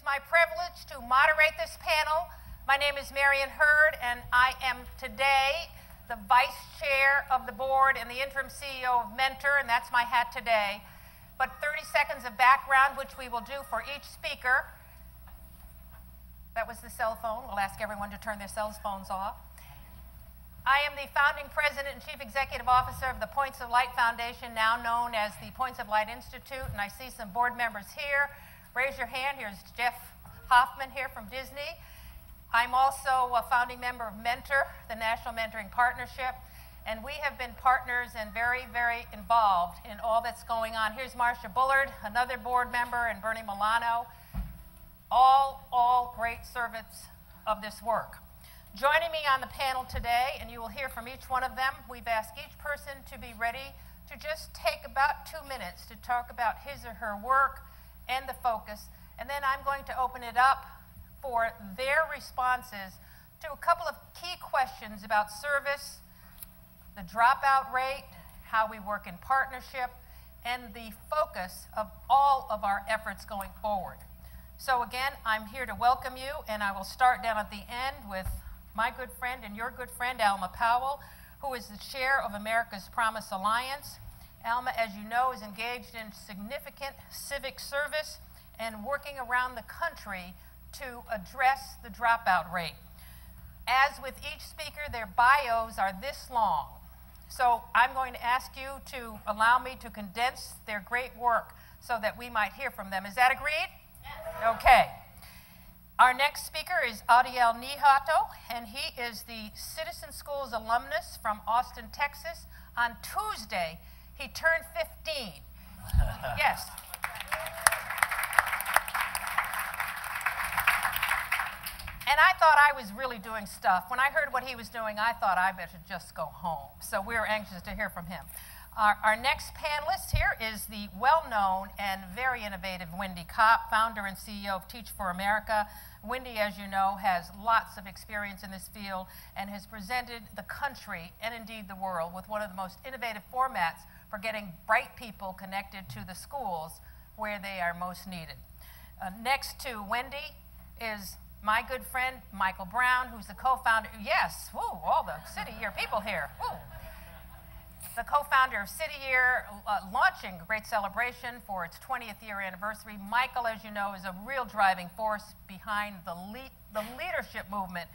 my privilege to moderate this panel. My name is Marion Hurd, and I am today the Vice Chair of the Board and the Interim CEO of Mentor, and that's my hat today. But 30 seconds of background, which we will do for each speaker. That was the cell phone. We'll ask everyone to turn their cell phones off. I am the founding president and chief executive officer of the Points of Light Foundation, now known as the Points of Light Institute, and I see some board members here. Raise your hand. Here's Jeff Hoffman here from Disney. I'm also a founding member of Mentor, the National Mentoring Partnership, and we have been partners and very, very involved in all that's going on. Here's Marcia Bullard, another board member, and Bernie Milano, all great servants of this work. Joining me on the panel today, and you will hear from each one of them, we've asked each person to be ready to just take about 2 minutes to talk about his or her work and the focus, and then I'm going to open it up for their responses to a couple of key questions about service, the dropout rate, how we work in partnership, and the focus of all of our efforts going forward. So again, I'm here to welcome you, and I will start down at the end with my good friend and your good friend, Alma Powell, who is the chair of America's Promise Alliance. Alma, as you know, is engaged in significant civic service and working around the country to address the dropout rate. As with each speaker, their bios are this long. So I'm going to ask you to allow me to condense their great work so that we might hear from them. Is that agreed? Yes. Okay. Our next speaker is Adiel Nihato, and he is the Citizen Schools alumnus from Austin, Texas. On Tuesday, he turned 15. Yes. And I thought I was really doing stuff. When I heard what he was doing, I thought I better just go home. So we're anxious to hear from him. Our next panelist here is the well-known and very innovative Wendy Kopp, founder and CEO of Teach for America. Wendy, as you know, has lots of experience in this field and has presented the country and indeed the world with one of the most innovative formats for getting bright people connected to the schools where they are most needed. Next to Wendy is my good friend, Michael Brown, who's the co-founder, yes, woo, all the City Year people here, woo. The co-founder of City Year, launching a great celebration for its 20th year anniversary. Michael, as you know, is a real driving force behind the leadership movement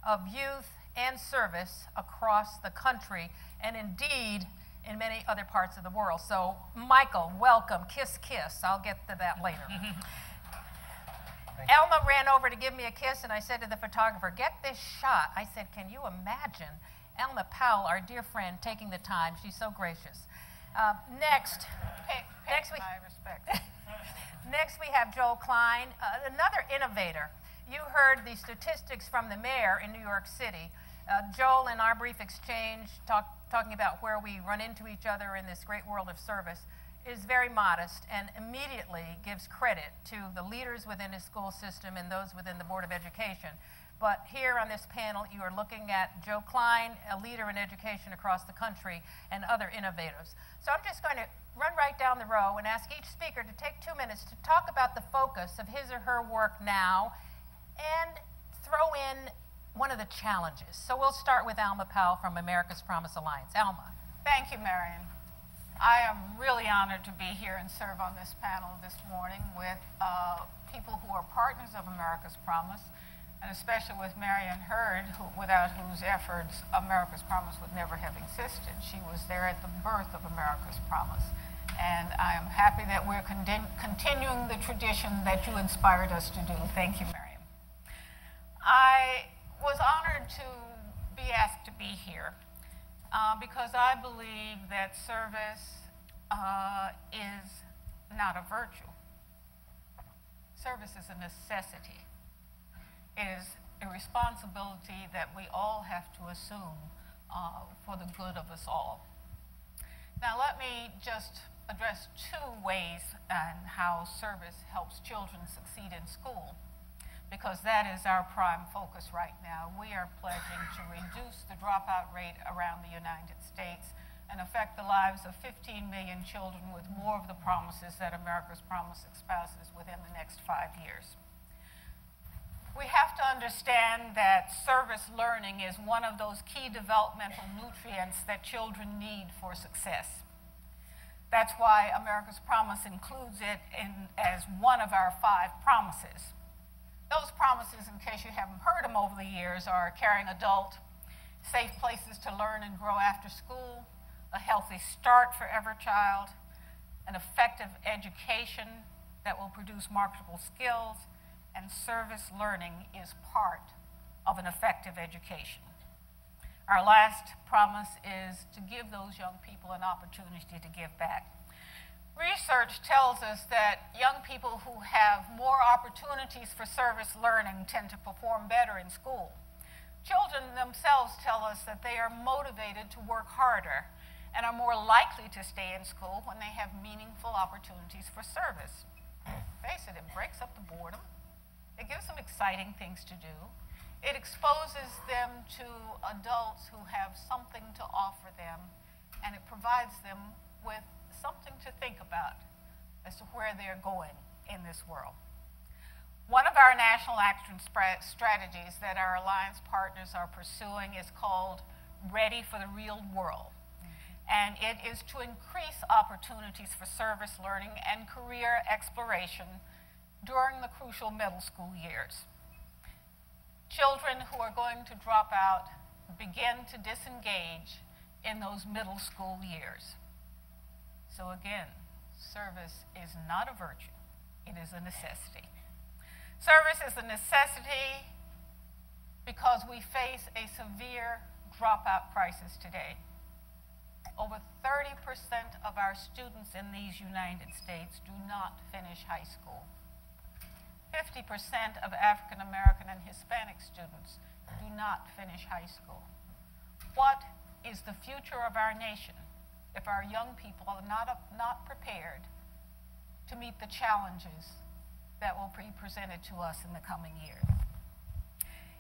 of youth and service across the country, and indeed in many other parts of the world. So, Michael, welcome. Kiss, kiss. I'll get to that later. Elma ran over to give me a kiss, and I said to the photographer, get this shot. I said, can you imagine Alma Powell, our dear friend, taking the time? She's so gracious. Next we have Joel Klein, another innovator. You heard the statistics from the mayor in New York City. Joel, in our brief exchange, talking about where we run into each other in this great world of service, is very modest and immediately gives credit to the leaders within his school system and those within the Board of Education. But here on this panel, you are looking at Joe Klein, a leader in education across the country, and other innovators. So I'm just going to run right down the row and ask each speaker to take 2 minutes to talk about the focus of his or her work now and throw in one of the challenges. So we'll start with Alma Powell from America's Promise Alliance. Alma. Thank you, Marion. I am really honored to be here and serve on this panel this morning with people who are partners of America's Promise, and especially with Marion Hurd, without whose efforts America's Promise would never have existed. She was there at the birth of America's Promise. And I am happy that we're continuing the tradition that you inspired us to do. Thank you, Marion. I was honored to be asked to be here because I believe that service is not a virtue. Service is a necessity. It is a responsibility that we all have to assume for the good of us all. Now let me just address 2 ways on how service helps children succeed in school, because that is our prime focus right now. We are pledging to reduce the dropout rate around the United States and affect the lives of 15 million children with more of the promises that America's Promise espouses within the next 5 years. We have to understand that service learning is one of those key developmental nutrients that children need for success. That's why America's Promise includes it as one of our 5 promises. Those promises, in case you haven't heard them over the years, are a caring adult, safe places to learn and grow after school, a healthy start for every child, an effective education that will produce marketable skills, and service learning is part of an effective education. Our last promise is to give those young people an opportunity to give back. Research tells us that young people who have more opportunities for service learning tend to perform better in school. Children themselves tell us that they are motivated to work harder and are more likely to stay in school when they have meaningful opportunities for service. Face it, it breaks up the boredom. It gives them exciting things to do. It exposes them to adults who have something to offer them, and it provides them with something to think about as to where they're going in this world. One of our national action strategies that our alliance partners are pursuing is called Ready for the Real World. And it is to increase opportunities for service learning and career exploration during the crucial middle school years. Children who are going to drop out begin to disengage in those middle school years. So again, service is not a virtue, it is a necessity. Service is a necessity because we face a severe dropout crisis today. Over 30% of our students in these United States do not finish high school. 50% of African American and Hispanic students do not finish high school. What is the future of our nation if our young people are not prepared to meet the challenges that will be presented to us in the coming years?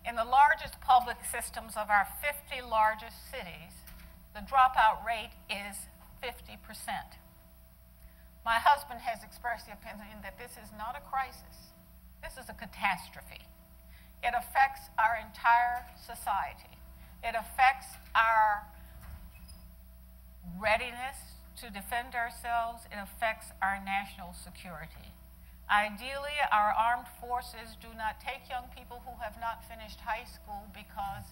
In the largest public systems of our 50 largest cities, the dropout rate is 50%. My husband has expressed the opinion that this is not a crisis. This is a catastrophe. It affects our entire society. It affects our readiness to defend ourselves. It affects our national security. Ideally, our armed forces do not take young people who have not finished high school because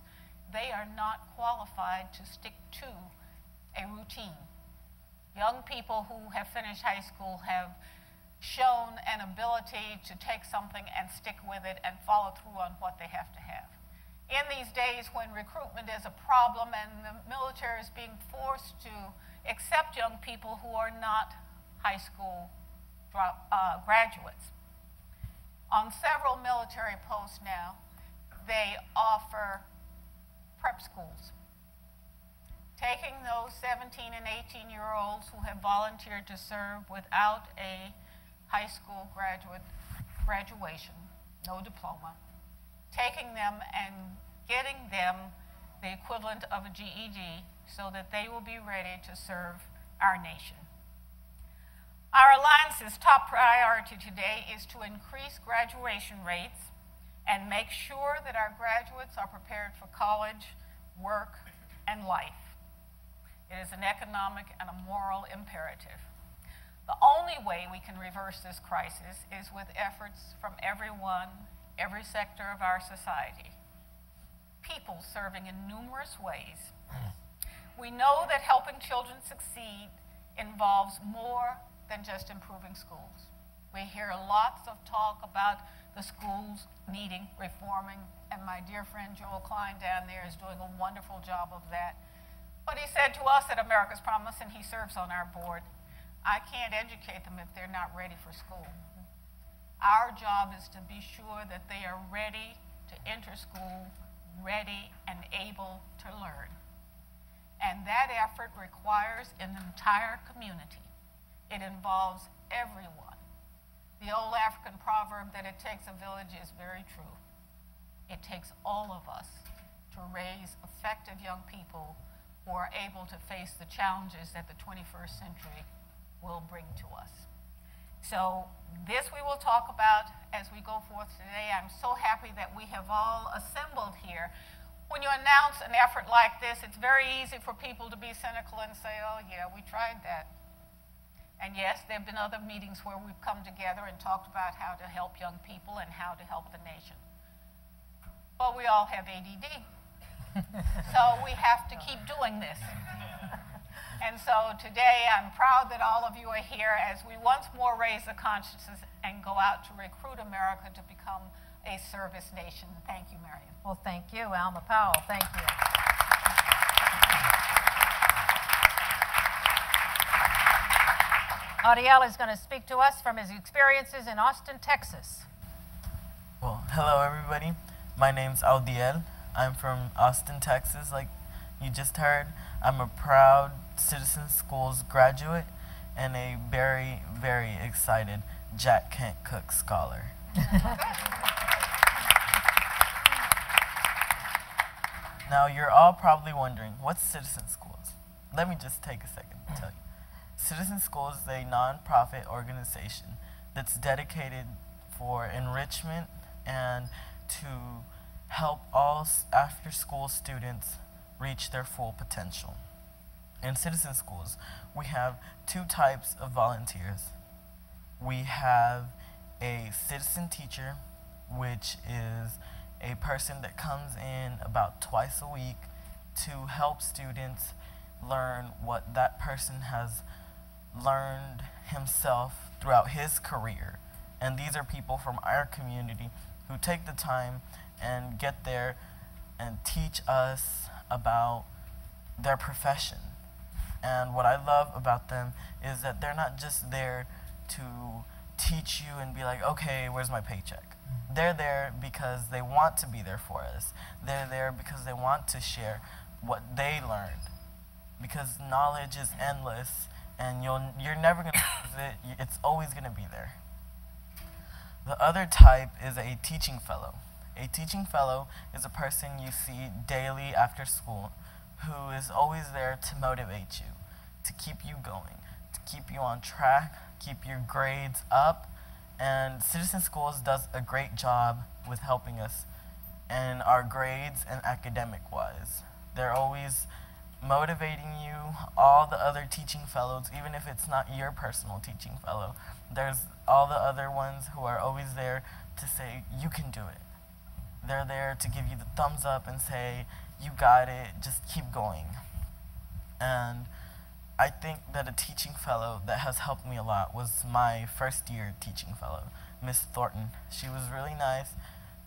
they are not qualified to stick to a routine. Young people who have finished high school have shown an ability to take something and stick with it and follow through on what they have to have. In these days when recruitment is a problem and the military is being forced to accept young people who are not high school graduates, on several military posts now, they offer prep schools. Taking those 17 and 18-year-olds who have volunteered to serve without a high school graduation, no diploma, taking them and getting them the equivalent of a GED so that they will be ready to serve our nation. Our Alliance's top priority today is to increase graduation rates and make sure that our graduates are prepared for college, work, and life. It is an economic and a moral imperative. The only way we can reverse this crisis is with efforts from everyone, every sector of our society. People serving in numerous ways. We know that helping children succeed involves more than just improving schools. We hear lots of talk about the schools needing reforming, and my dear friend Joel Klein down there is doing a wonderful job of that. But he said to us at America's Promise, and he serves on our board, I can't educate them if they're not ready for school. Our job is to be sure that they are ready to enter school, ready and able to learn. And that effort requires an entire community. It involves everyone. The old African proverb that it takes a village is very true. It takes all of us to raise effective young people who are able to face the challenges that the 21st century will bring to us. So this we will talk about as we go forth today. I'm so happy that we have all assembled here. When you announce an effort like this, it's very easy for people to be cynical and say, oh yeah, we tried that. And yes, there have been other meetings where we've come together and talked about how to help young people and how to help the nation. But we all have ADD. So we have to keep doing this. And so today I'm proud that all of you are here as we once more raise the consciousness and go out to recruit America to become a service nation. Thank you, Marion. Well, thank you, Alma Powell. Thank you. Adiel is going to speak to us from his experiences in Austin, Texas. Well, hello everybody. My name's Adiel. I'm from Austin, Texas, like you just heard. I'm a proud Citizen Schools graduate and a very, very excited Jack Kent Cook scholar. Now, you're all probably wondering, what's Citizen Schools? Let me just take a second to tell you. Citizen Schools is a nonprofit organization that's dedicated for enrichment and to help all after-school students reach their full potential. In Citizen Schools, we have two types of volunteers. We have a citizen teacher, which is a person that comes in about twice a week to help students learn what that person has learned himself throughout his career. And these are people from our community who take the time and get there and teach us about their profession. And what I love about them is that they're not just there to teach you and be like, okay, where's my paycheck? They're there because they want to be there for us. They're there because they want to share what they learned. Because knowledge is endless and you're never going to lose it. It's always going to be there. The other type is a teaching fellow. A teaching fellow is a person you see daily after school who is always there to motivate you, to keep you going, to keep you on track, keep your grades up. And Citizen Schools does a great job with helping us in our grades and academic-wise. They're always motivating you, all the other teaching fellows, even if it's not your personal teaching fellow. There's all the other ones who are always there to say, you can do it. They're there to give you the thumbs up and say, you got it, just keep going. And I think that a teaching fellow that has helped me a lot was my first year teaching fellow, Miss Thornton. She was really nice,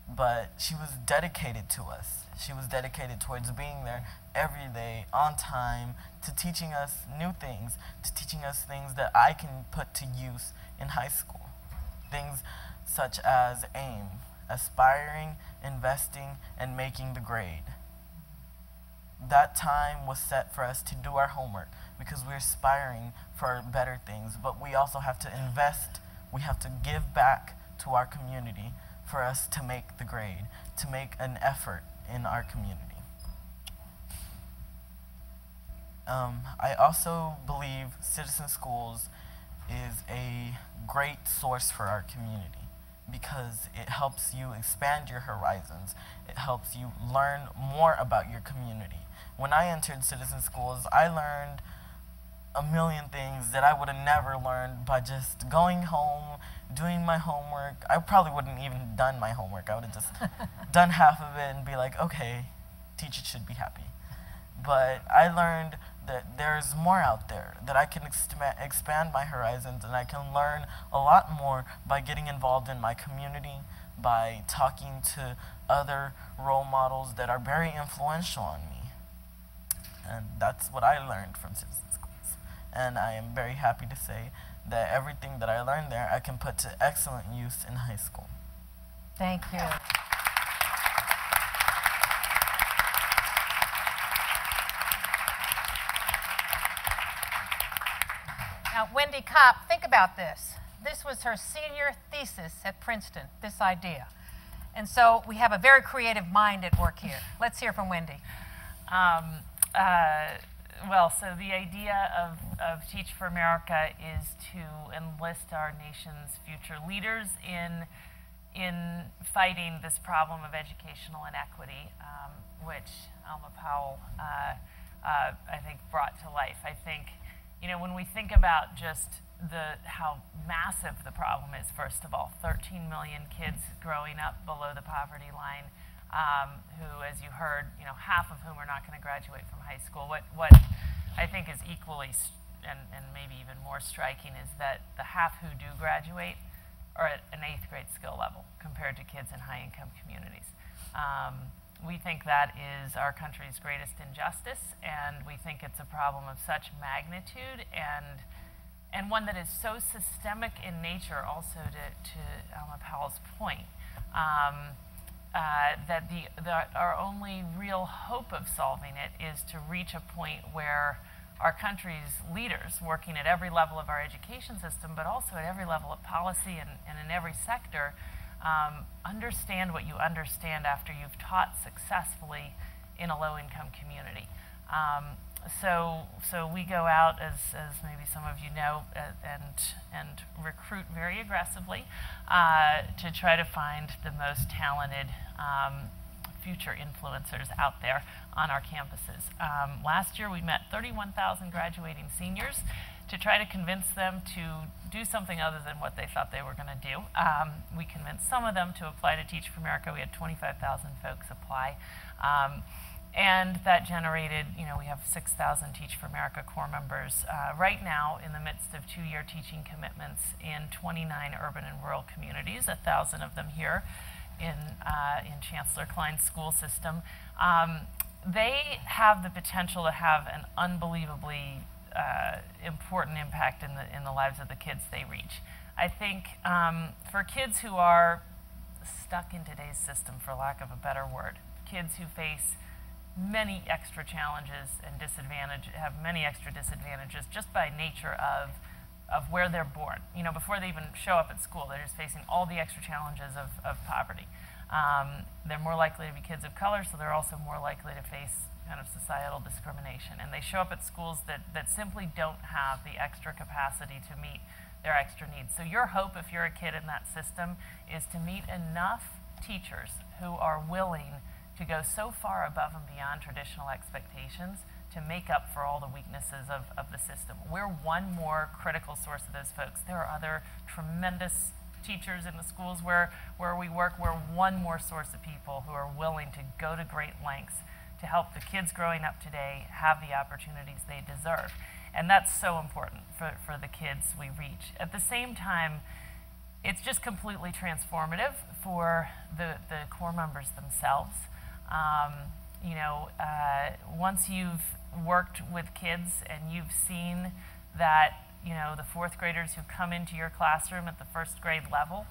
but she was dedicated to us. She was dedicated towards being there every day, on time, to teaching us new things, to teaching us things that I can put to use in high school. Things such as AIM, aspiring, investing, and making the grade. That time was set for us to do our homework because we're aspiring for better things, but we also have to invest, we have to give back to our community for us to make the grade, to make an effort in our community. I also believe Citizen Schools is a great source for our community because it helps you expand your horizons. It helps you learn more about your community. When I entered Citizen Schools, I learned a million things that I would have never learned by just going home, doing my homework. I probably wouldn't even done my homework. I would have just done half of it and be like, okay, teacher should be happy. But I learned that there's more out there, that I can expand my horizons and I can learn a lot more by getting involved in my community, by talking to other role models that are very influential on me. And that's what I learned from Citizen Schools. And I am very happy to say that everything that I learned there, I can put to excellent use in high school. Thank you. Now, Wendy Kopp, think about this. This was her senior thesis at Princeton, this idea. And so we have a very creative mind at work here. Let's hear from Wendy. Well, so the idea of Teach for America is to enlist our nation's future leaders in fighting this problem of educational inequity, which Alma Powell, I think, brought to life. I think, when we think about just how massive the problem is, first of all, 13 million kids growing up below the poverty line, who, as you heard, half of whom are not going to graduate from high school. What I think is equally and maybe even more striking is that the half who do graduate are at an 8th grade skill level compared to kids in high-income communities. We think that is our country's greatest injustice, and we think it's a problem of such magnitude and one that is so systemic in nature, also to Alma Powell's point, that our only real hope of solving it is to reach a point where our country's leaders, working at every level of our education system, but also at every level of policy and in every sector, understand what you understand after you've taught successfully in a low-income community. So we go out, as maybe some of you know, and recruit very aggressively to try to find the most talented future influencers out there on our campuses. Last year we met 31,000 graduating seniors to try to convince them to do something other than what they thought they were going to do. We convinced some of them to apply to Teach for America. We had 25,000 folks apply. And that generated, we have 6,000 Teach for America core members right now in the midst of 2-year teaching commitments in 29 urban and rural communities, 1,000 of them here in Chancellor Klein's school system. They have the potential to have an unbelievably important impact in the lives of the kids they reach. I think for kids who are stuck in today's system, for lack of a better word, kids who face many extra challenges and have many extra disadvantages just by nature of where they're born. Before they even show up at school, they're just facing all the extra challenges of poverty. They're more likely to be kids of color, so they're also more likely to face kind of societal discrimination. And they show up at schools that simply don't have the extra capacity to meet their extra needs. So your hope, if you're a kid in that system, is to meet enough teachers who are willing to go so far above and beyond traditional expectations to make up for all the weaknesses of the system. We're one more critical source of those folks. There are other tremendous teachers in the schools where we work. We're one more source of people who are willing to go to great lengths to help the kids growing up today have the opportunities they deserve. And that's so important for the kids we reach. At the same time, it's just completely transformative for the core members themselves. Once you've worked with kids and you've seen that, the 4th graders who come into your classroom at the 1st grade level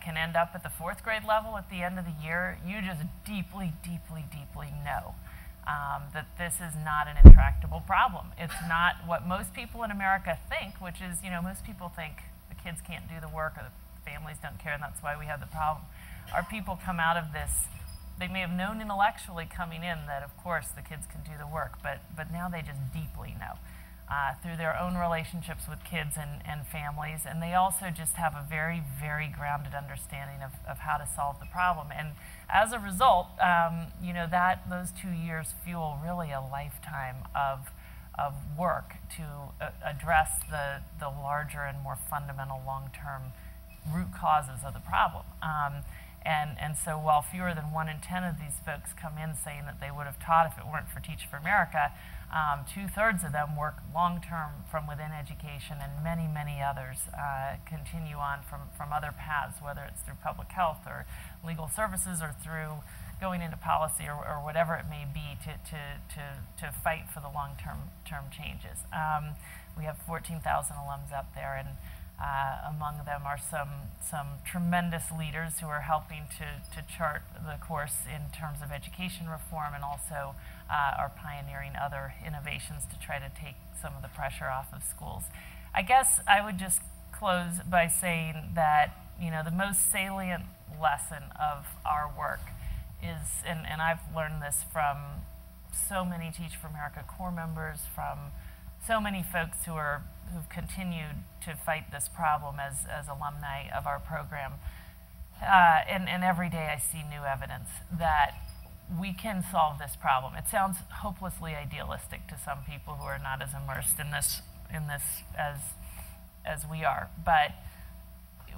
can end up at the 4th grade level at the end of the year, you just deeply, deeply, deeply know that this is not an intractable problem. It's not what most people in America think, which is, most people think the kids can't do the work or the families don't care, and that's why we have the problem. Our people come out of this. They may have known intellectually coming in that, of course, the kids can do the work, but now they just deeply know through their own relationships with kids and families, and they also just have a very, very grounded understanding of how to solve the problem. And as a result, those 2 years fuel really a lifetime of work to address the larger and more fundamental long-term root causes of the problem. And so while fewer than 1 in 10 of these folks come in saying that they would have taught if it weren't for Teach for America, 2/3 of them work long-term from within education, and many, many others continue on from other paths, whether it's through public health or legal services or through going into policy or whatever it may be to fight for the long-term changes. We have 14,000 alums out there, and among them are some tremendous leaders who are helping to chart the course in terms of education reform, and also are pioneering other innovations to try to take some of the pressure off of schools. I guess I would just close by saying that the most salient lesson of our work is, and I've learned this from so many Teach for America Corps members, from so many folks who've continued to fight this problem as alumni of our program. And every day I see new evidence that we can solve this problem. It sounds hopelessly idealistic to some people who are not as immersed in this as we are, but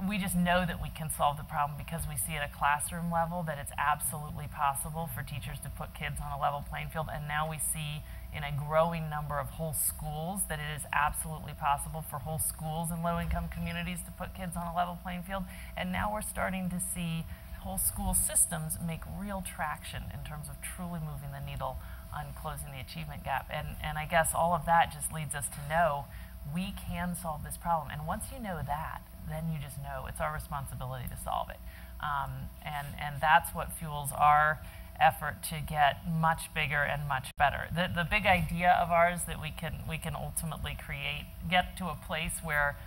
we just know that we can solve the problem because we see at a classroom level that it's absolutely possible for teachers to put kids on a level playing field, and now we see in a growing number of whole schools that it is absolutely possible for whole schools in low-income communities to put kids on a level playing field, and now we're starting to see whole school systems make real traction in terms of truly moving the needle on closing the achievement gap, and I guess all of that just leads us to know we can solve this problem, and once you know that, then you just know it's our responsibility to solve it. And that's what fuels our effort to get much bigger and much better. The big idea of ours that we can ultimately get to a place where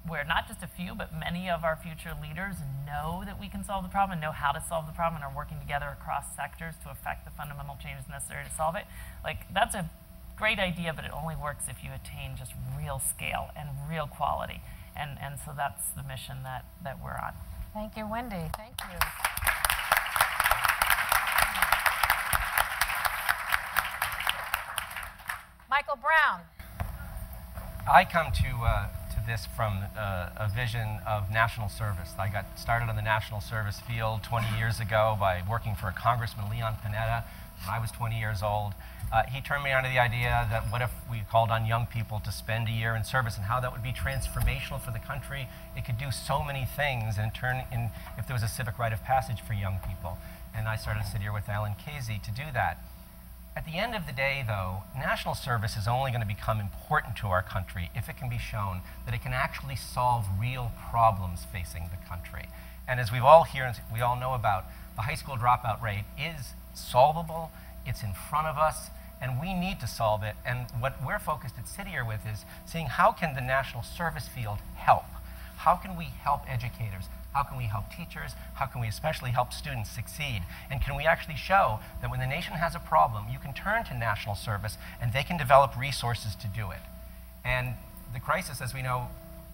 not just a few, but many of our future leaders know that we can solve the problem and know how to solve the problem and are working together across sectors to affect the fundamental changes necessary to solve it. Like, that's a great idea, but it only works if you attain just real scale and real quality. And so that's the mission that we're on. Thank you, Wendy. Thank you. Michael Brown. I come to this from a vision of national service. I got started on the national service field 20 years ago by working for Congressman Leon Panetta when I was 20 years old. He turned me on to the idea that what if we called on young people to spend a year in service and how that would be transformational for the country. It could do so many things and if there was a civic rite of passage for young people. And I started to sit here with Alan Casey to do that. At the end of the day, though, national service is only going to become important to our country if it can be shown that it can actually solve real problems facing the country. And as we all know about, the high school dropout rate is solvable. It's in front of us, and we need to solve it. And what we're focused at City here with is seeing how can the national service field help? How can we help educators? How can we help teachers? How can we especially help students succeed? And can we actually show that when the nation has a problem, you can turn to national service and they can develop resources to do it? And the crisis, as we know,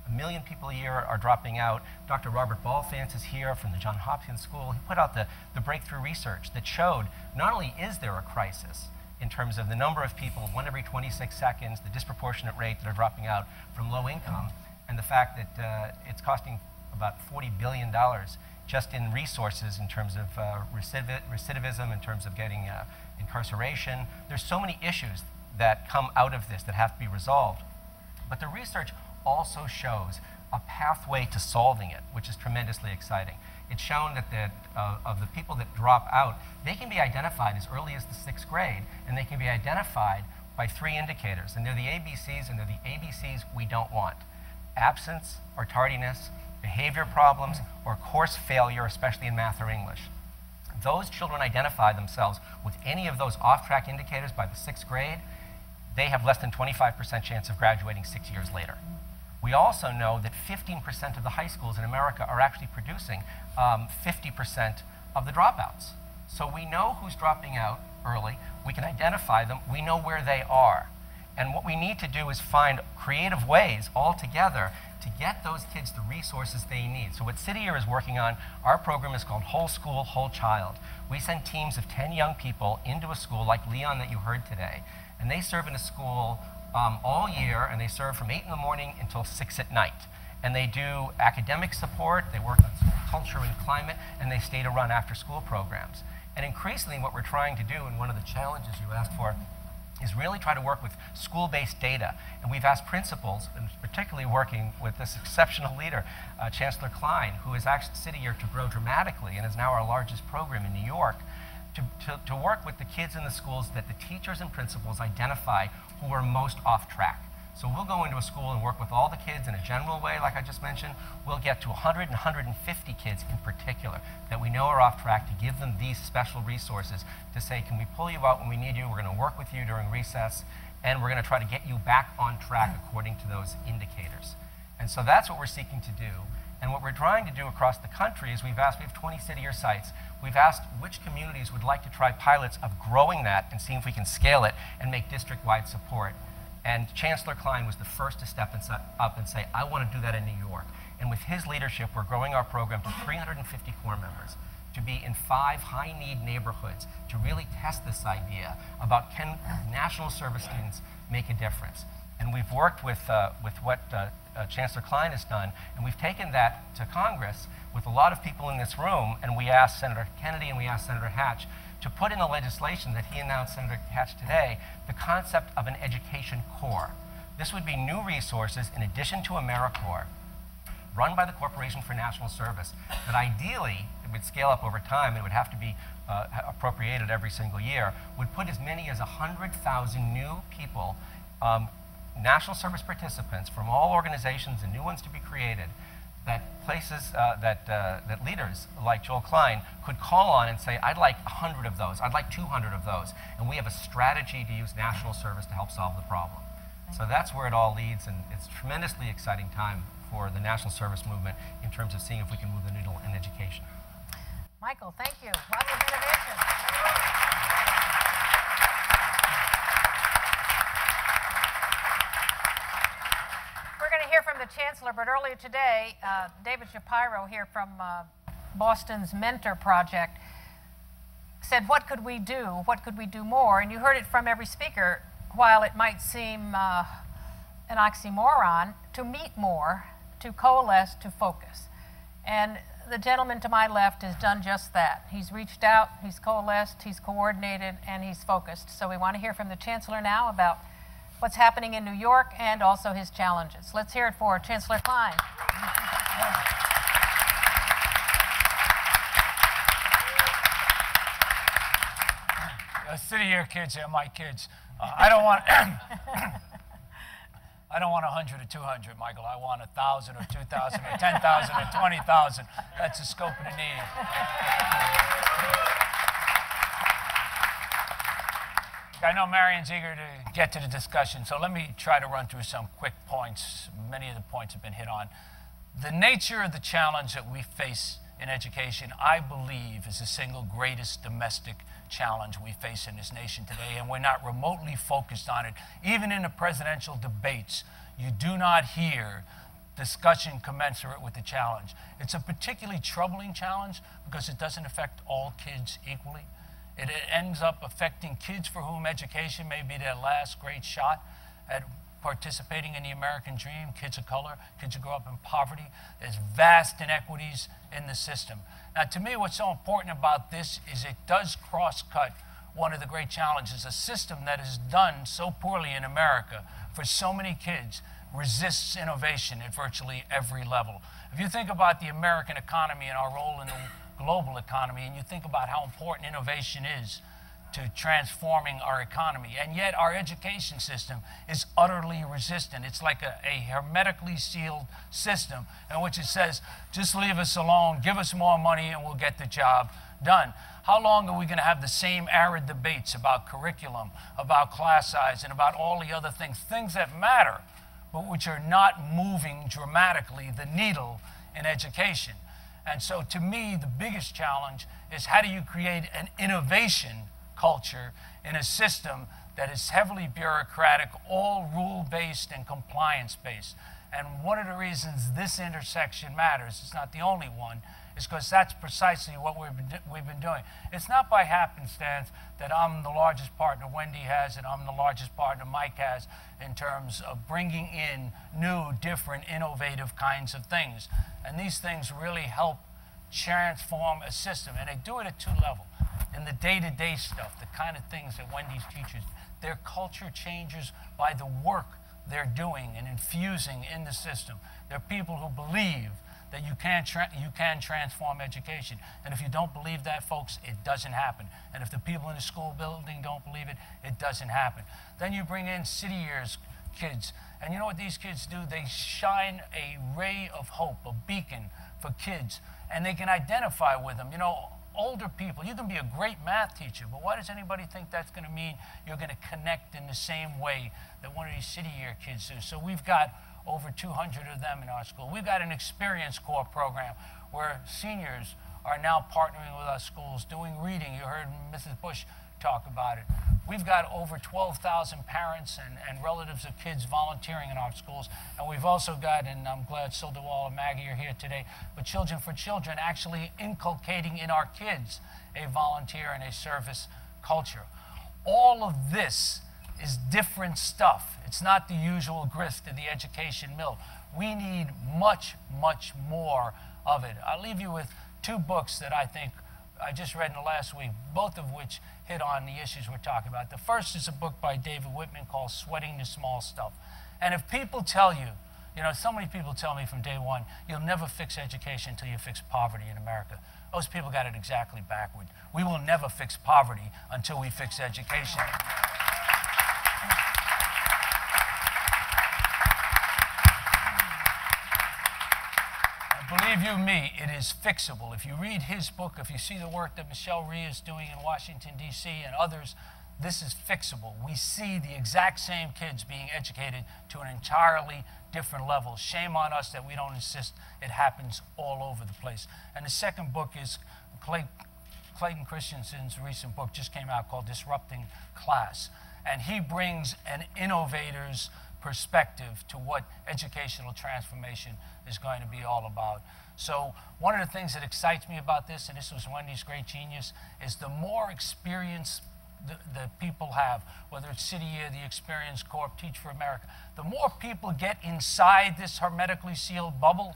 1 million people a year are dropping out. Dr. Robert Balfance is here from the Johns Hopkins School. He put out the breakthrough research that showed not only is there a crisis in terms of the number of people, 1 every 26 seconds, the disproportionate rate that are dropping out from low income, and the fact that it's costing about $40 billion just in resources in terms of recidivism, in terms of getting incarceration. There's so many issues that come out of this that have to be resolved. But the research also shows a pathway to solving it, which is tremendously exciting. It's shown that of the people that drop out, they can be identified as early as the 6th grade, and they can be identified by 3 indicators. And they're the ABCs, and they're the ABCs we don't want. Absence or tardiness, behavior problems, or course failure, especially in math or English. Those children identify themselves with any of those off-track indicators by the 6th grade, they have less than 25% chance of graduating 6 years later. We also know that 15% of the high schools in America are actually producing 50% of the dropouts. So we know who's dropping out early, we can identify them, we know where they are. And what we need to do is find creative ways all together to get those kids the resources they need. So what City Year is working on, our program is called Whole School, Whole Child. We send teams of 10 young people into a school like Leon that you heard today, and they serve in a school all year, and they serve from 8 in the morning until 6 at night. And they do academic support, they work on culture and climate, and they stay to run after-school programs. And increasingly what we're trying to do, and one of the challenges you asked for, is really try to work with school-based data. And we've asked principals, and particularly working with this exceptional leader, Chancellor Klein, who has asked City Year to grow dramatically and is now our largest program in New York, to work with the kids in the schools that the teachers and principals identify who are most off track. So we'll go into a school and work with all the kids in a general way, like I just mentioned. We'll get to 100 and 150 kids in particular that we know are off track, to give them these special resources to say, can we pull you out when we need you? We're going to work with you during recess, and we're going to try to get you back on track according to those indicators. And so that's what we're seeking to do. And what we're trying to do across the country is we have 20 city or sites. We've asked which communities would like to try pilots of growing that and seeing if we can scale it and make district-wide support. And Chancellor Klein was the first to step up and say, I want to do that in New York. And with his leadership, we're growing our program to 350 Corps members, to be in 5 high-need neighborhoods, to really test this idea about can national service students make a difference. And we've worked with what Chancellor Klein has done, and we've taken that to Congress with a lot of people in this room, and we asked Senator Kennedy and we asked Senator Hatch to put in the legislation that he announced, Senator Hatch, today, the concept of an education corps. This would be new resources in addition to AmeriCorps, run by the Corporation for National Service, that ideally, it would scale up over time, it would have to be appropriated every single year, would put as many as 100,000 new people, national service participants from all organizations and new ones to be created, that places, that leaders like Joel Klein could call on and say, I'd like 100 of those, I'd like 200 of those, and we have a strategy to use national service to help solve the problem. So that's where it all leads, and it's a tremendously exciting time for the national service movement in terms of seeing if we can move the needle in education. Michael, thank you. Lots of innovation. We're going to hear from the Chancellor, but earlier today, David Shapiro here from Boston's Mentor Project said, what could we do? What could we do more? And you heard it from every speaker. While it might seem an oxymoron, to meet more, to coalesce, to focus. And the gentleman to my left has done just that. He's reached out, he's coalesced, he's coordinated, and he's focused. So we want to hear from the Chancellor now about what's happening in New York and also his challenges. Let's hear it for Chancellor Klein. City year kids are my kids. I don't want I don't want 100 or 200, Michael. I want 1,000 or 2,000 or 10,000 or 20,000. That's the scope of the need. I know Marion's eager to get to the discussion, so let me try to run through some quick points. Many of the points have been hit on. The nature of the challenge that we face in education, I believe, is the single greatest domestic challenge we face in this nation today, and we're not remotely focused on it. Even in the presidential debates, you do not hear discussion commensurate with the challenge. It's a particularly troubling challenge because it doesn't affect all kids equally. It ends up affecting kids for whom education may be their last great shot at participating in the American dream, kids of color, kids who grow up in poverty. There's vast inequities in the system. Now, to me, what's so important about this is it does cross-cut one of the great challenges. A system that is done so poorly in America for so many kids resists innovation at virtually every level. If you think about the American economy and our role in the global economy, and you think about how important innovation is to transforming our economy, and yet our education system is utterly resistant. It's like a hermetically sealed system in which it says, just leave us alone, give us more money, and we'll get the job done. How long are we going to have the same arid debates about curriculum, about class size, and about all the other things that matter, but which are not moving dramatically the needle in education? And so to me, the biggest challenge is how do you create an innovation culture in a system that is heavily bureaucratic, all rule-based and compliance-based. And one of the reasons this intersection matters, it's not the only one, is because that's precisely what we've been doing. It's not by happenstance that I'm the largest partner Wendy has and I'm the largest partner Mike has in terms of bringing in new, different, innovative kinds of things. And these things really help transform a system, and they do it at 2 levels. In the day-to-day stuff, the kind of things that Wendy's teaches, they're culture changers by the work they're doing and infusing in the system. They're people who believe that you can transform education. And if you don't believe that, folks, it doesn't happen. And if the people in the school building don't believe it, it doesn't happen. Then you bring in city years kids, and you know what these kids do? They shine a ray of hope, a beacon for kids, and they can identify with them. You know, older people. You can be a great math teacher, but why does anybody think that's going to mean you're going to connect in the same way that one of these city year kids do? So we've got over 200 of them in our school. We've got an experience corps program where seniors are now partnering with our schools, doing reading. You heard Mrs. Bush talk about it. We've got over 12,000 parents and relatives of kids volunteering in our schools. And we've also got, and I'm glad Sildawal and Maggie are here today, but Children for Children actually inculcating in our kids a volunteer and a service culture. All of this is different stuff. It's not the usual grist in the education mill. We need much, much more of it. I'll leave you with 2 books that I think I just read in the last week, both of which hit on the issues we're talking about. The first is a book by David Whitman called Sweating the Small Stuff. And if people tell you, so many people tell me from day one, you'll never fix education until you fix poverty in America. Those people got it exactly backward. We will never fix poverty until we fix education. Believe you me, it is fixable. If you read his book, if you see the work that Michelle Rhee is doing in Washington, D.C. and others, this is fixable. We see the exact same kids being educated to an entirely different level. Shame on us that we don't insist it happens all over the place. And the second book is Clayton Christensen's recent book just came out called Disrupting Class. And he brings an innovator's perspective to what educational transformation is going to be all about. So one of the things that excites me about this, and this was Wendy's great genius, is the more experience the people have, whether it's City Year, the Experience Corps, Teach for America, the more people get inside this hermetically sealed bubble,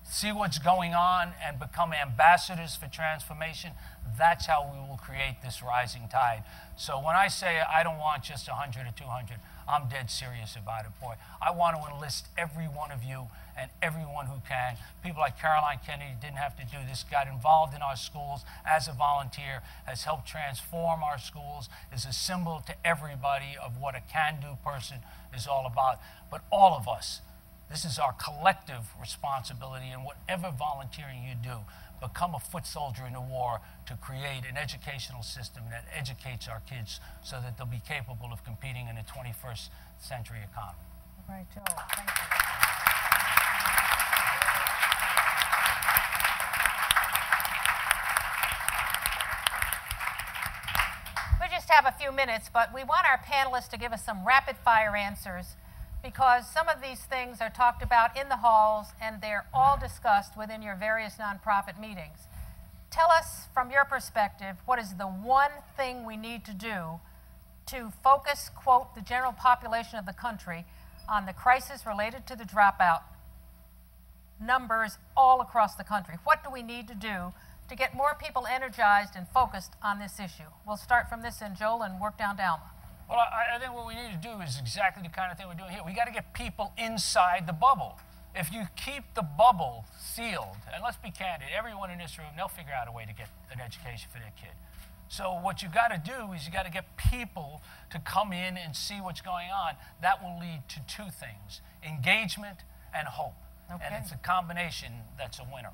see what's going on, and become ambassadors for transformation, that's how we will create this rising tide. So when I say I don't want just 100 or 200, I'm dead serious about it, boy. I want to enlist every one of you and everyone who can. People like Caroline Kennedy didn't have to do this, got involved in our schools as a volunteer, has helped transform our schools, is a symbol to everybody of what a can-do person is all about. But all of us, this is our collective responsibility, and whatever volunteering you do, become a foot soldier in the war to create an educational system that educates our kids so that they'll be capable of competing in the 21st century economy. Right, Joe. Thank you. We just have a few minutes, but we want our panelists to give us some rapid-fire answers, because some of these things are talked about in the halls and they're all discussed within your various nonprofit meetings. Tell us, from your perspective, what is the one thing we need to do to focus, quote, the general population of the country on the crisis related to the dropout numbers all across the country? What do we need to do to get more people energized and focused on this issue? We'll start from this end, Joel, and work down to Alma. Well, I think what we need to do is exactly the kind of thing we're doing here. We got to get people inside the bubble. If you keep the bubble sealed, and let's be candid, everyone in this room, they'll figure out a way to get an education for their kid. So what you got to do is you got to get people to come in and see what's going on. That will lead to 2 things, engagement and hope. Okay. And it's a combination that's a winner.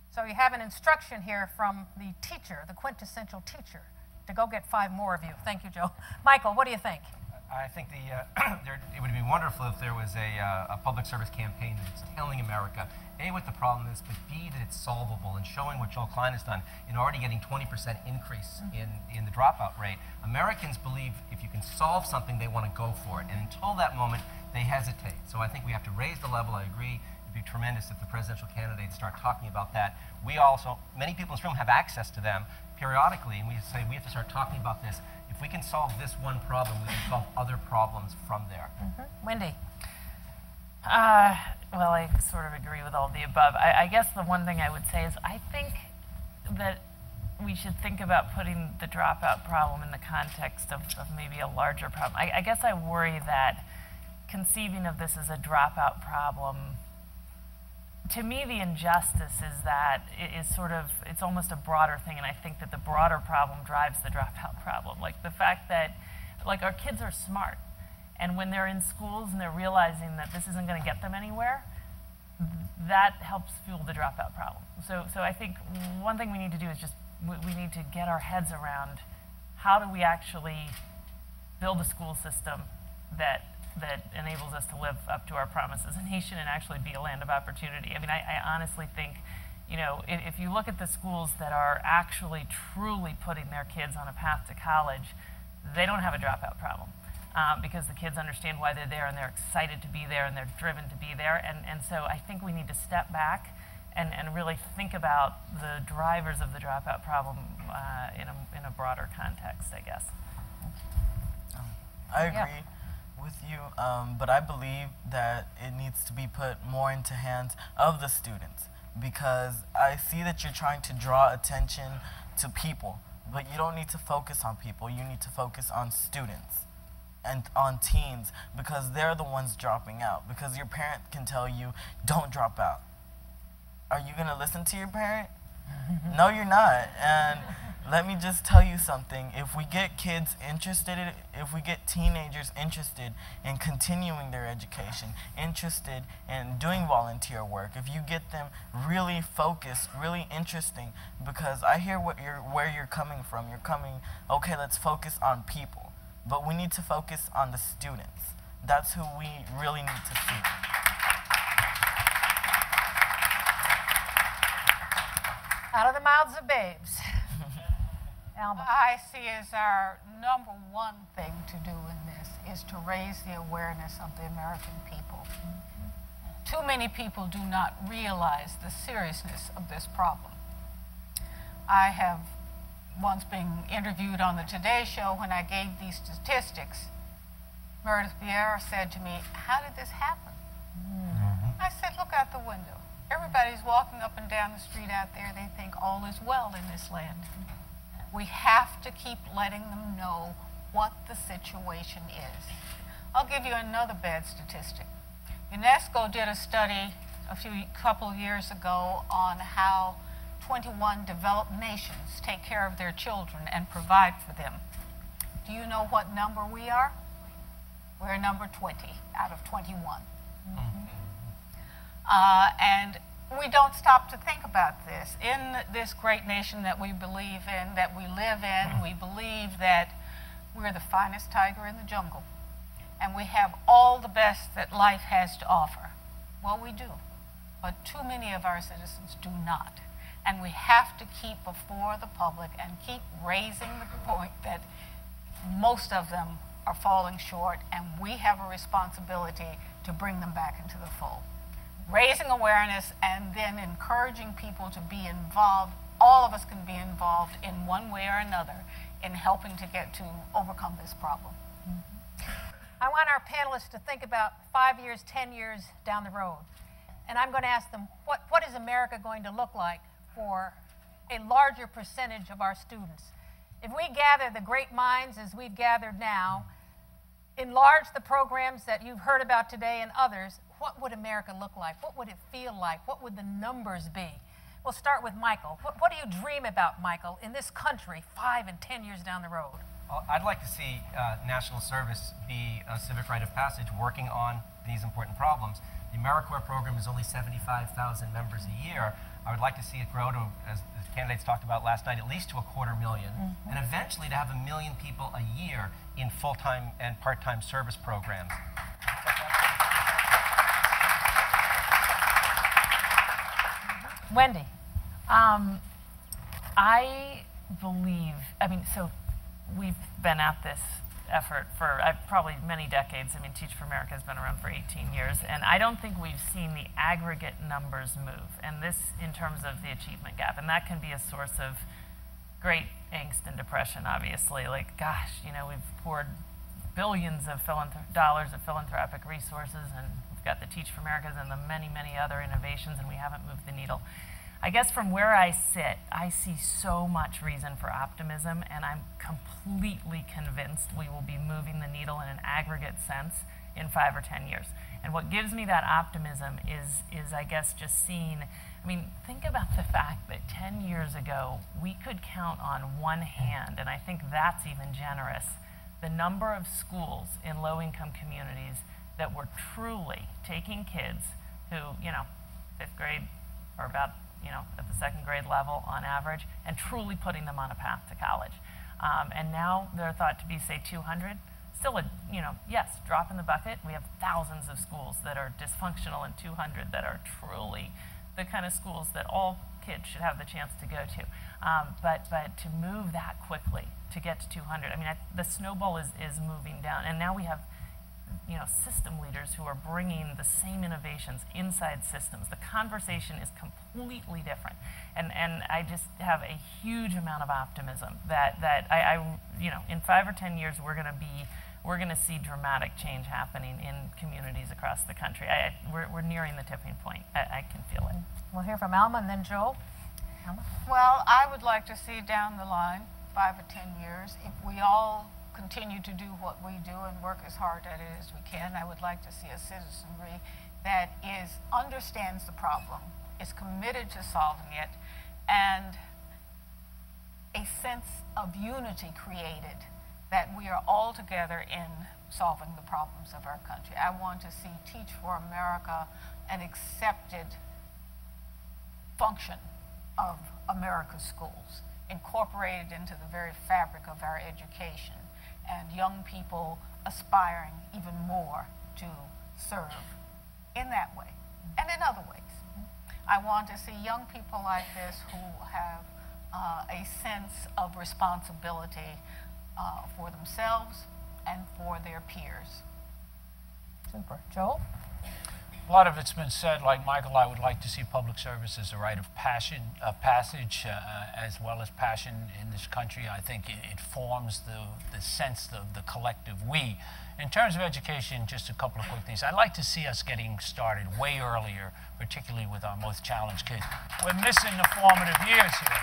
So you have an instruction here from the teacher, the quintessential teacher, to go get 5 more of you. Thank you, Joe. Michael, what do you think? I think it would be wonderful if there was a public service campaign that's telling America, A, what the problem is, but B, that it's solvable, and showing what Joel Klein has done in already getting 20% increase in the dropout rate. Americans believe if you can solve something, they want to go for it. And until that moment, they hesitate. So I think we have to raise the level. I agree. It'd be tremendous if the presidential candidates start talking about that. We also, many people in this room have access to them periodically, and we say we have to start talking about this. If we can solve this one problem, we can solve other problems from there. Wendy? Well, I sort of agree with all the above. I guess the one thing I would say is I think that we should think about putting the dropout problem in the context of maybe a larger problem. I guess I worry that conceiving of this as a dropout problem, to me, the injustice is that it's almost a broader thing, and I think that the broader problem drives the dropout problem. Like the fact that, our kids are smart, and when they're in schools and they're realizing that this isn't going to get them anywhere, that helps fuel the dropout problem. So I think one thing we need to do is just we need to get our heads around how do we actually build a school system that enables us to live up to our promise as a nation and actually be a land of opportunity. I mean, I honestly think, you know, if you look at the schools that are actually truly putting their kids on a path to college, they don't have a dropout problem. Because the kids understand why they're there and they're excited to be there and they're driven to be there. And so I think we need to step back and really think about the drivers of the dropout problem in a broader context, I guess. I agree with you, but I believe that it needs to be put more into hands of the students, because I see that you're trying to draw attention to people, but you don't need to focus on people. You need to focus on students and on teens, because they're the ones dropping out, because your parent can tell you, don't drop out. Are you going to listen to your parent? No, you're not. And let me just tell you something. If we get kids interested, if we get teenagers interested in continuing their education, interested in doing volunteer work, if you get them really focused, really interesting, because I hear where you're coming from. You're coming, okay, let's focus on people. But we need to focus on the students. That's who we really need to see. Out of the mouths of babes. Alma. I see as our number one thing to do in this is to raise the awareness of the American people. Too many people do not realize the seriousness of this problem. I have once being interviewed on the Today Show when I gave these statistics. Meredith Vieira said to me, "How did this happen?" I said, "Look out the window. Everybody's walking up and down the street out there. They think all is well in this land." We have to keep letting them know what the situation is. I'll give you another bad statistic. UNESCO did a study a couple of years ago on how 21 developed nations take care of their children and provide for them. Do you know what number we are? We're number 20 out of 21. And we don't stop to think about this. In this great nation that we believe in, that we live in, we believe that we're the finest tiger in the jungle. And we have all the best that life has to offer. Well, we do. But too many of our citizens do not. And we have to keep before the public and keep raising the point that most of them are falling short, and we have a responsibility to bring them back into the fold. Raising awareness and then encouraging people to be involved. All of us can be involved in one way or another in helping to get to overcome this problem. I want our panelists to think about 5 years, 10 years down the road. And I'm going to ask them, what is America going to look like for a larger percentage of our students? If we gather the great minds as we've gathered now, enlarge the programs that you've heard about today and others, what would America look like? What would it feel like? What would the numbers be? We'll start with Michael. What do you dream about, Michael, in this country 5 and 10 years down the road? I'd like to see national service be a civic rite of passage working on these important problems. The AmeriCorps program is only 75,000 members a year. I would like to see it grow to, as the candidates talked about last night, at least to 250,000, and eventually to have 1 million people a year in full-time and part-time service programs. Wendy. I believe, so we've been at this effort for probably many decades. Teach for America has been around for 18 years, and I don't think we've seen the aggregate numbers move, and this in terms of the achievement gap, and that can be a source of great angst and depression, obviously. Like, gosh, we've poured billions of dollars of philanthropic resources, and we've got the Teach for Americas and the many, many other innovations, and we haven't moved the needle. I guess from where I sit, I see so much reason for optimism, and I'm completely convinced we will be moving the needle in an aggregate sense in 5 or 10 years. And what gives me that optimism is I guess just seeing, think about the fact that 10 years ago, we could count on one hand, and I think that's even generous, the number of schools in low-income communities that were truly taking kids who, 5th grade or about at the second grade level on average, and truly putting them on a path to college. And now they're thought to be, say, 200. Still a, yes, drop in the bucket. We have thousands of schools that are dysfunctional and 200 that are truly the kind of schools that all kids should have the chance to go to. But to move that quickly, to get to 200, the snowball is moving down. And now we have system leaders who are bringing the same innovations inside systems. The conversation is completely different. And I just have a huge amount of optimism that I in 5 or 10 years, we're going to see dramatic change happening in communities across the country. We're nearing the tipping point. I can feel it. We'll hear from Alma and then Joel. Alma? Well, I would like to see down the line, 5 or 10 years, if we all continue to do what we do and work as hard at it as we can, I would like to see a citizenry that understands the problem, is committed to solving it, and a sense of unity created, that we are all together in solving the problems of our country. I want to see Teach for America an accepted function of America's schools, incorporated into the very fabric of our education, and young people aspiring even more to serve in that way and in other ways. I want to see young people like this who have a sense of responsibility for themselves and for their peers. Super. Joel? A lot of it's been said. Like Michael, I would like to see public service as a rite of passage, as well as passion in this country. I think it forms the sense of the collective we. In terms of education, just a couple of quick things. I'd like to see us getting started way earlier, particularly with our most challenged kids. We're missing the formative years here.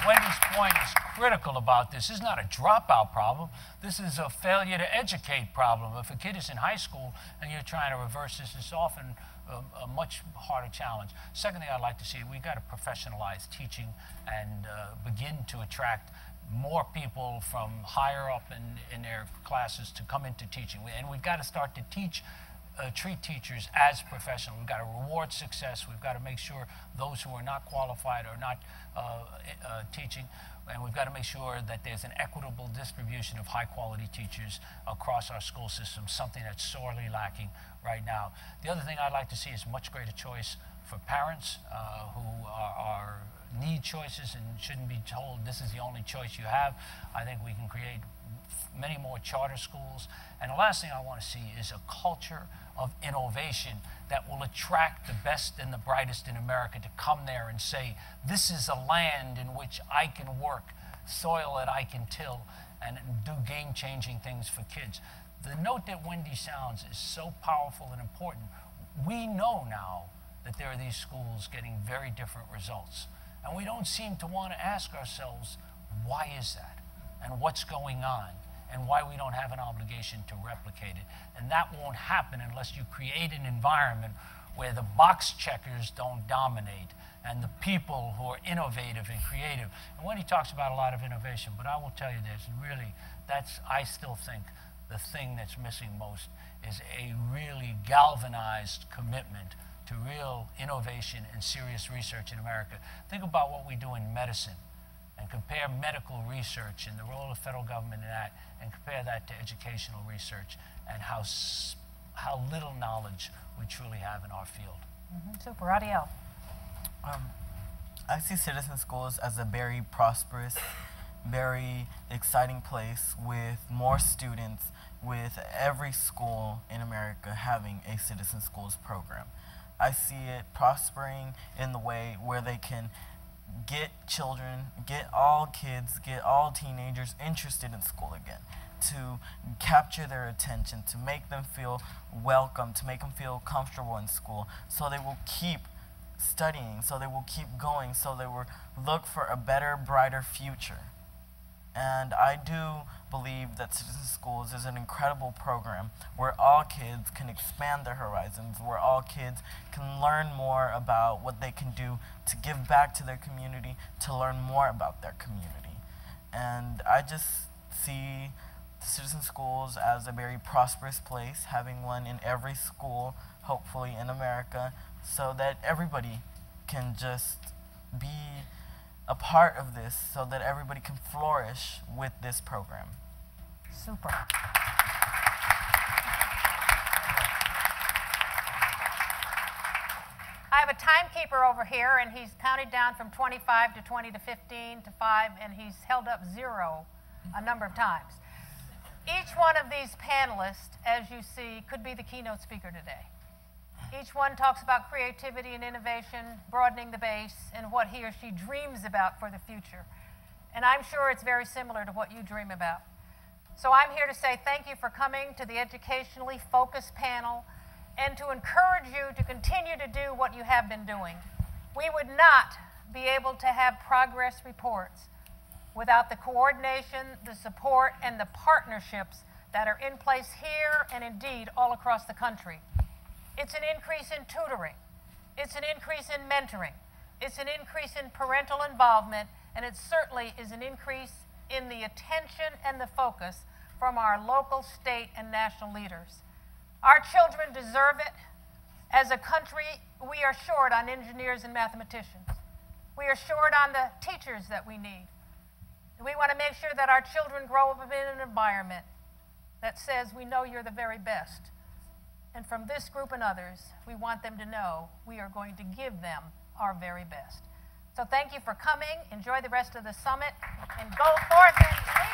Wendy's point is critical about this. This is not a dropout problem. This is a failure to educate problem. If a kid is in high school and you're trying to reverse this, it's often a much harder challenge. Second thing I'd like to see, we've got to professionalize teaching and begin to attract more people from higher up in their classes to come into teaching. And we've got to start to treat teachers as professionals. We've got to reward success. We've got to make sure those who are not qualified are not teaching. And we've got to make sure that there's an equitable distribution of high-quality teachers across our school system, something that's sorely lacking right now. The other thing I'd like to see is much greater choice for parents who need choices and shouldn't be told this is the only choice you have. I think we can create many more charter schools. And the last thing I want to see is a culture of innovation that will attract the best and the brightest in America to come there and say, this is a land in which I can work, soil that I can till, and do game-changing things for kids. The note that Wendy sounds is so powerful and important. We know now that there are these schools getting very different results. And we don't seem to want to ask ourselves, why is that? And what's going on? And why we don't have an obligation to replicate it. And that won't happen unless you create an environment where the box checkers don't dominate and the people who are innovative and creative. And when he talks about a lot of innovation, but I will tell you this, really, I still think the thing that's missing most is a really galvanized commitment to real innovation and serious research in America. Think about what we do in medicine and compare medical research and the role of federal government in that, and compare that to educational research and how little knowledge we truly have in our field. Super. Adiel? I see citizen schools as a very prosperous, very exciting place with more students, with every school in America having a citizen schools program. I see it prospering in the way where they can get children, get all kids, get all teenagers interested in school again, to capture their attention, to make them feel welcome, to make them feel comfortable in school, so they will keep studying, so they will keep going, so they will look for a better, brighter future. And I do believe that Citizen Schools is an incredible program where all kids can expand their horizons, where all kids can learn more about what they can do to give back to their community, to learn more about their community. And I just see Citizen Schools as a very prosperous place, having one in every school, hopefully in America, so that everybody can just be a part of this so that everybody can flourish with this program. Super. I have a timekeeper over here, and he's counted down from 25 to 20 to 15 to 5, and he's held up 0 a number of times. Each one of these panelists, as you see, could be the keynote speaker today. Each one talks about creativity and innovation, broadening the base, and what he or she dreams about for the future. And I'm sure it's very similar to what you dream about. So I'm here to say thank you for coming to the educationally focused panel and to encourage you to continue to do what you have been doing. We would not be able to have progress reports without the coordination, the support, and the partnerships that are in place here and indeed all across the country. It's an increase in tutoring. It's an increase in mentoring. It's an increase in parental involvement, and it certainly is an increase in the attention and the focus from our local, state, and national leaders. Our children deserve it. As a country, we are short on engineers and mathematicians. We are short on the teachers that we need. We want to make sure that our children grow up in an environment that says we know you're the very best. And from this group and others, we want them to know we are going to give them our very best. So thank you for coming. Enjoy the rest of the summit, and go forth and lead.